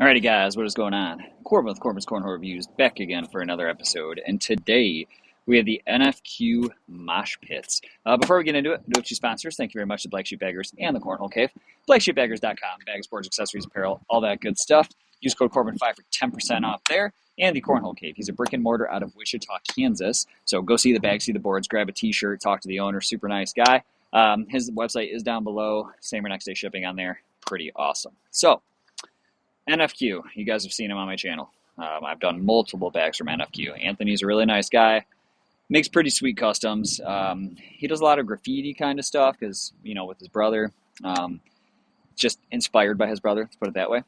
Alrighty, guys, what is going on? Corbin with Corbin's Cornhole Reviews back again for another episode, and today we have the NFQ Moshpits. Before we get into it, do a few sponsors. Thank you very much to Black Sheep Baggers and the Cornhole Cave. BlackSheepBaggers.com, bags, boards, accessories, apparel, all that good stuff. Use code Corbin5 for 10% off there. And the Cornhole Cave. He's a brick and mortar out of Wichita, Kansas. So go see the bags, see the boards, grab a t-shirt, talk to the owner. Super nice guy. His website is down below. Same or next day shipping on there. Pretty awesome. So, NFQ, you guys have seen him on my channel. I've done multiple bags from NFQ. Anthony's a really nice guy, makes pretty sweet customs. He does a lot of graffiti kind of stuff because, with his brother, just inspired by his brother, let's put it that way.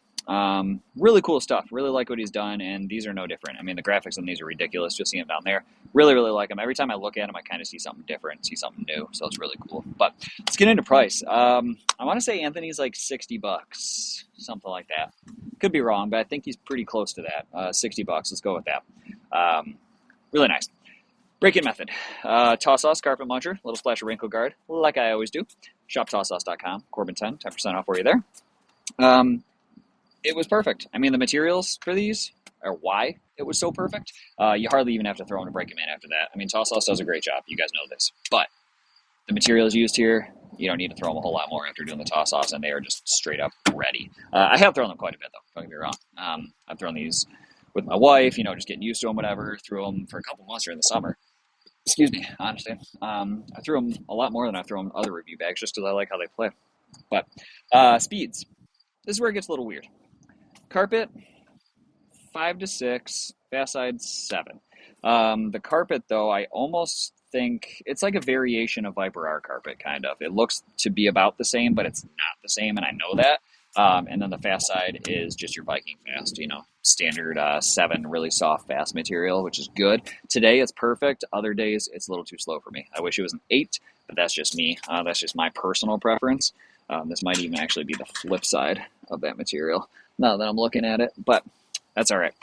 Really cool stuff. Really like what he's done, and these are no different. I mean, the graphics on these are ridiculous. Just seeing them down there. Really, really like them. Every time I look at them, I kind of see something different, see something new, so it's really cool. But let's get into price. I want to say Anthony's like $60, something like that. Could be wrong, but I think he's pretty close to that. $60. Let's go with that. Really nice. Break-in method. Toss sauce, carpet muncher, little splash of wrinkle guard, like I always do. ShopTossSauce.com, Corbin10, 10% off for you there. It was perfect. I mean, the materials for these are why it was so perfect. You hardly even have to throw in a break-in in after that. I mean, Toss Sauce does a great job. You guys know this. But the materials used here, you don't need to throw them a whole lot more after doing the Toss Sauce, and they are just straight up ready. I have thrown them quite a bit, though. Don't get me wrong. I've thrown these with my wife, just getting used to them, whatever. Threw them for a couple months during the summer. Excuse me, honestly. I threw them a lot more than I throw them in other review bags just because I like how they play. But speeds. This is where it gets a little weird. Carpet, 5 to 6, fast side 7. The carpet, though, I almost think it's like a variation of Viper R carpet, kind of. It looks to be about the same, but it's not the same, and I know that. And then the fast side is just your Viking fast, standard 7, really soft, fast material, which is good. Today, it's perfect. Other days, it's a little too slow for me. I wish it was an 8, but that's just me. That's just my personal preference. This might even actually be the flip side of that material, now that I'm looking at it, but that's all right.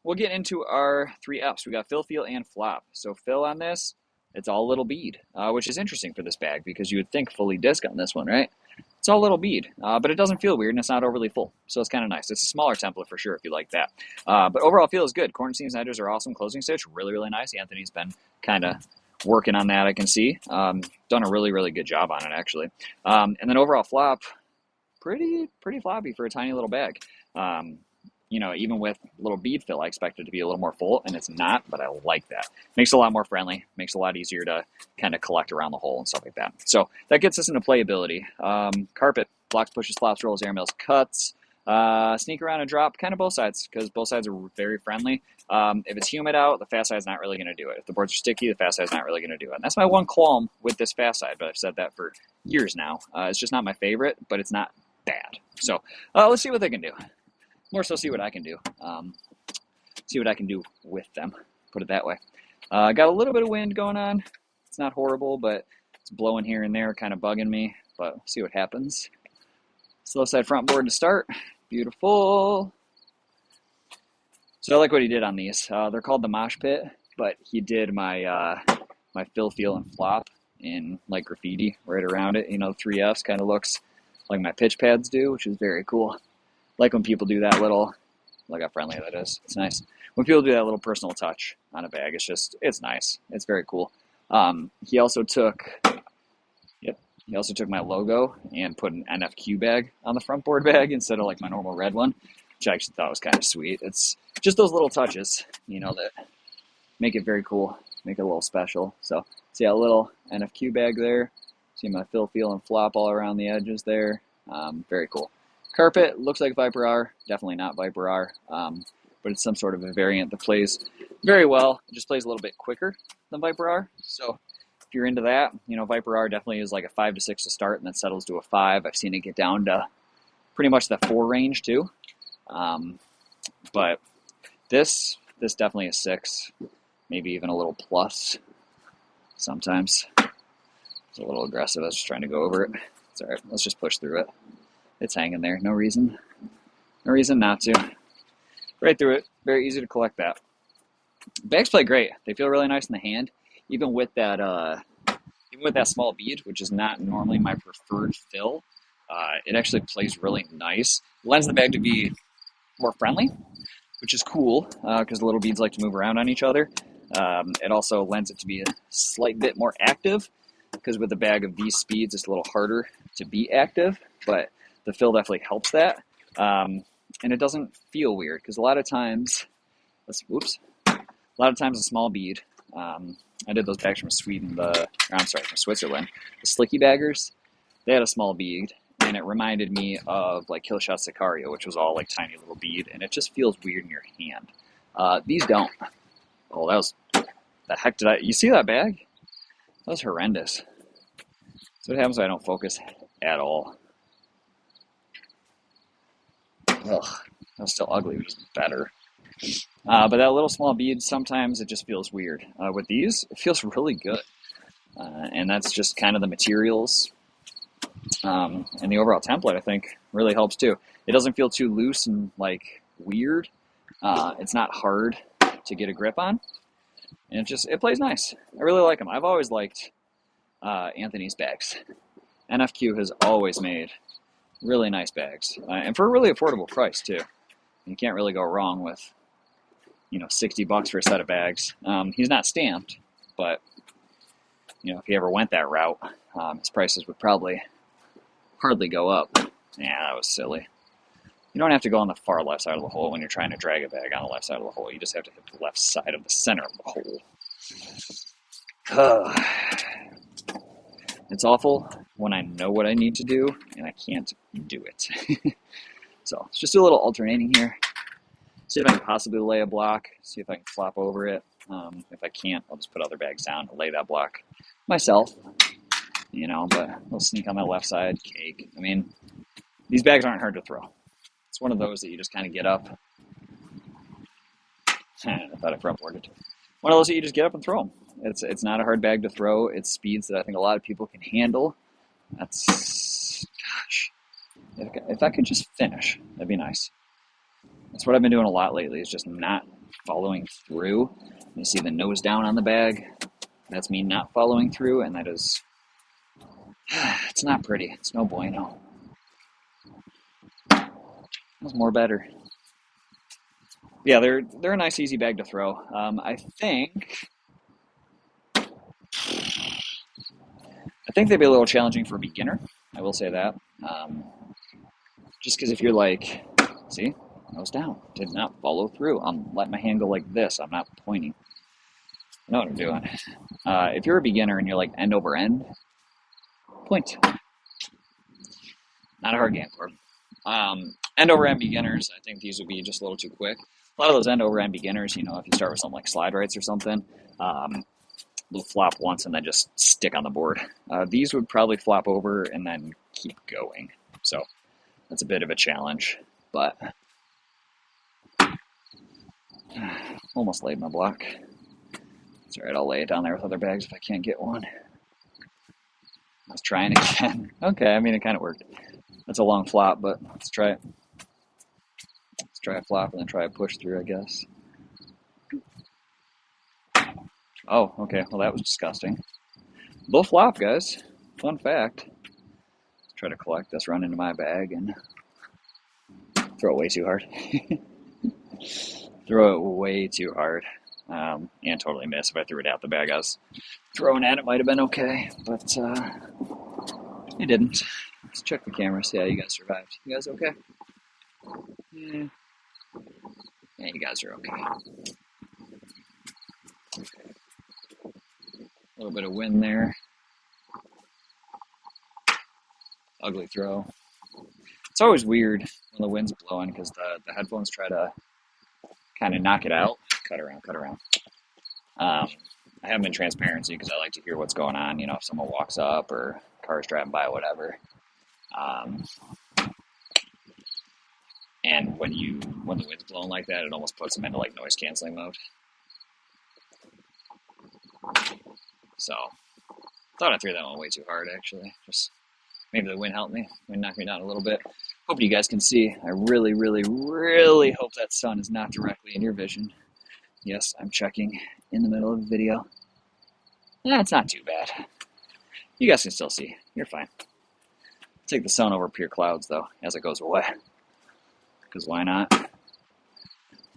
We'll get into our 3 Fs. We got fill, feel, and flop. So fill on this, it's all little bead, which is interesting for this bag because you would think fully disc on this one, right? It's all little bead, but it doesn't feel weird and it's not overly full, so it's kind of nice. It's a smaller template for sure if you like that. But overall feel is good. Corner seams and edges are awesome. Closing stitch, really, really nice. Anthony's been kind of working on that, I can see. Done a really, really good job on it, actually. And then overall flop, pretty floppy for a tiny little bag. Even with little bead fill, I expect it to be a little more full, and it's not, but I like that. Makes it a lot more friendly, makes it a lot easier to kind of collect around the hole and stuff like that. So that gets us into playability. Carpet, blocks, pushes, flops, rolls, air mills, cuts, sneak around and drop, kind of both sides, because both sides are very friendly. If it's humid out, the fast side's not really going to do it. If the boards are sticky, the fast side's not really going to do it. And that's my one qualm with this fast side, but I've said that for years now. It's just not my favorite, but it's not bad. So let's see what they can do. More so see what I can do. See what I can do with them, put it that way. Got a little bit of wind going on. It's not horrible, but it's blowing here and there, kind of bugging me, but we'll see what happens. Slow side front board to start. Beautiful. So I like what he did on these. They're called the Moshpit, but he did my my fill, feel, and flop in like graffiti right around it. 3 Fs kind of looks like my pitch pads do, which is very cool. Like when people do that little, look how friendly that is. It's nice. When people do that little personal touch on a bag, it's nice. It's very cool. He also took my logo and put an NFQ bag on the front board bag instead of like my normal red one, which I actually thought was kind of sweet. It's just those little touches, that make it very cool, make it a little special. So see a little NFQ bag there. See my fill, feel, and flop all around the edges there. Very cool. Carpet looks like Viper R, definitely not Viper R, but it's some sort of a variant that plays very well. It just plays a little bit quicker than Viper R. So if you're into that, Viper R definitely is like a 5 to 6 to start and then settles to a 5. I've seen it get down to pretty much the 4 range too. But this definitely is 6, maybe even a little plus sometimes. It's a little aggressive. I was just trying to go over it. It's all right. Let's just push through it. It's hanging there. No reason not to. Right through it. Very easy to collect that. Bags play great. They feel really nice in the hand, even with that small bead, which is not normally my preferred fill. It actually plays really nice. Lends the bag to be more friendly, which is cool because the little beads like to move around on each other. It also lends it to be a slight bit more active because with a bag of these speeds, it's a little harder to be active, but the fill definitely helps that. And it doesn't feel weird because a lot of times, a small bead, I did those bags from from Switzerland, the Slicky Baggers, they had a small bead, and it reminded me of like Killshot Sicario, which was all like tiny little bead, and it just feels weird in your hand. These don't. Oh, the heck did you see that bag? That was horrendous. So what happens when I don't focus at all? Ugh, that was still ugly, which is better. But that little small bead, sometimes it just feels weird. With these, it feels really good. And that's just kind of the materials. And the overall template, I think, really helps too. It doesn't feel too loose and like weird. It's not hard to get a grip on. And it plays nice. I really like them. I've always liked Anthony's bags. NFQ has always made really nice bags. And for a really affordable price too. You can't really go wrong with, $60 for a set of bags. He's not stamped, but if he ever went that route, his prices would probably hardly go up. Yeah, that was silly. You don't have to go on the far left side of the hole when you're trying to drag a bag on the left side of the hole. You just have to hit the left side of the center of the hole. It's awful when I know what I need to do and I can't do it. So let's just do a little alternating here. See if I can possibly lay a block. See if I can flop over it. If I can't, I'll just put other bags down and lay that block myself. But we'll sneak on that left side. Cake. I mean, these bags aren't hard to throw. It's one of those that you just kind of get up. I thought I front boarded. One of those that you just get up and throw them. It's not a hard bag to throw. It's speeds that I think a lot of people can handle. Gosh, if I could just finish, that'd be nice. That's what I've been doing a lot lately, is just not following through. You see the nose down on the bag? That's me not following through, and that is, it's not pretty. It's no bueno. That's more better. Yeah, they're a nice, easy bag to throw. I think they'd be a little challenging for a beginner. I will say that. Just because if you're like, see, nose down, did not follow through. I'm letting my hand go like this. I'm not pointing. I know what I'm doing. If you're a beginner and you're like end over end, point. Not a hard game, Corb. End over end beginners, I think these would be just a little too quick. A lot of those end over end beginners, if you start with something like slide rights or something, they'll flop once and then just stick on the board. These would probably flop over and then keep going. So that's a bit of a challenge, but almost laid my block. It's all right, I'll lay it down there with other bags if I can't get one. Let's try it again. Okay, I mean, it kind of worked. That's a long flop, but let's try it. Let's try a flop and then try a push through, I guess. Oh, okay, well that was disgusting. Low flop, guys. Fun fact. Let's try to collect this, run into my bag, and throw it way too hard. Throw it way too hard. And totally miss. If I threw it out the bag I was throwing at, it might have been okay, but it didn't. Let's check the camera, see how you guys survived. You guys okay? Yeah, you guys are okay. A little bit of wind there. Ugly throw. It's always weird when the wind's blowing because the headphones try to kind of knock it out. Cut around. I haven't been transparency because I like to hear what's going on, if someone walks up or cars driving by, whatever. And when the wind's blowing like that, it almost puts them into like noise canceling mode. So, thought I threw that one way too hard actually. Just maybe the wind helped me. Wind knocked me down a little bit. Hope you guys can see. I really, really, really hope that sun is not directly in your vision. Yes, I'm checking in the middle of the video. It's not too bad. You guys can still see. You're fine. Take the sun over pure clouds, though, as it goes away. Because why not?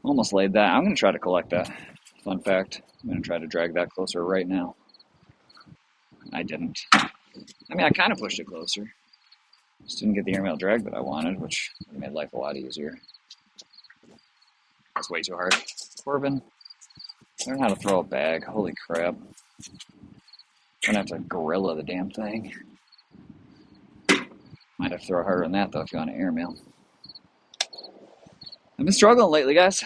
Almost laid that. I'm going to try to collect that. Fun fact. I'm going to try to drag that closer right now. I didn't. I mean, I kind of pushed it closer. Just didn't get the airmail drag that I wanted, which made life a lot easier. That's way too hard. Corbin, learn how to throw a bag. Holy crap. I'm going to have to gorilla the damn thing. Might have to throw harder than that, though, if you want to airmail. I've been struggling lately, guys.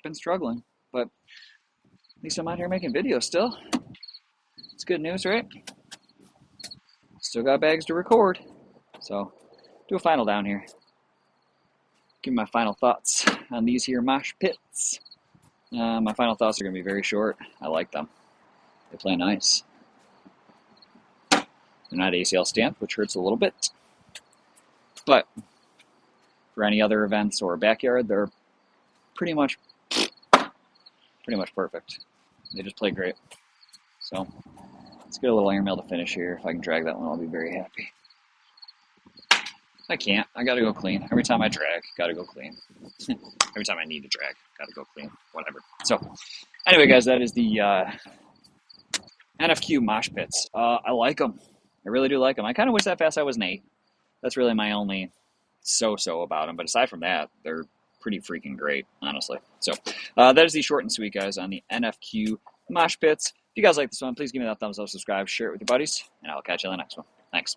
Been struggling, but at least I'm out here making videos still. It's good news, right? Still got bags to record. So, do a final down here. Give me my final thoughts on these here mosh pits. My final thoughts are going to be very short. I like them. They play nice. They're not ACL stamped, which hurts a little bit. But for any other events or backyard, they're pretty much perfect. They just play great. So let's get a little airmail to finish here. If I can drag that one, I'll be very happy. I can't. I gotta go clean. Every time I drag, gotta go clean. Every time I need to drag, gotta go clean. Whatever. So anyway, guys, that is the NFQ mosh pits. I like them. I really do like them. I kind of wish that fast I was an 8. That's really my only so-so about them. But aside from that, they're pretty freaking great, honestly. So that is the short and sweet, guys, on the NFQ mosh pits. If you guys like this one, please give me that thumbs up, subscribe, share it with your buddies, and I'll catch you on the next one. Thanks.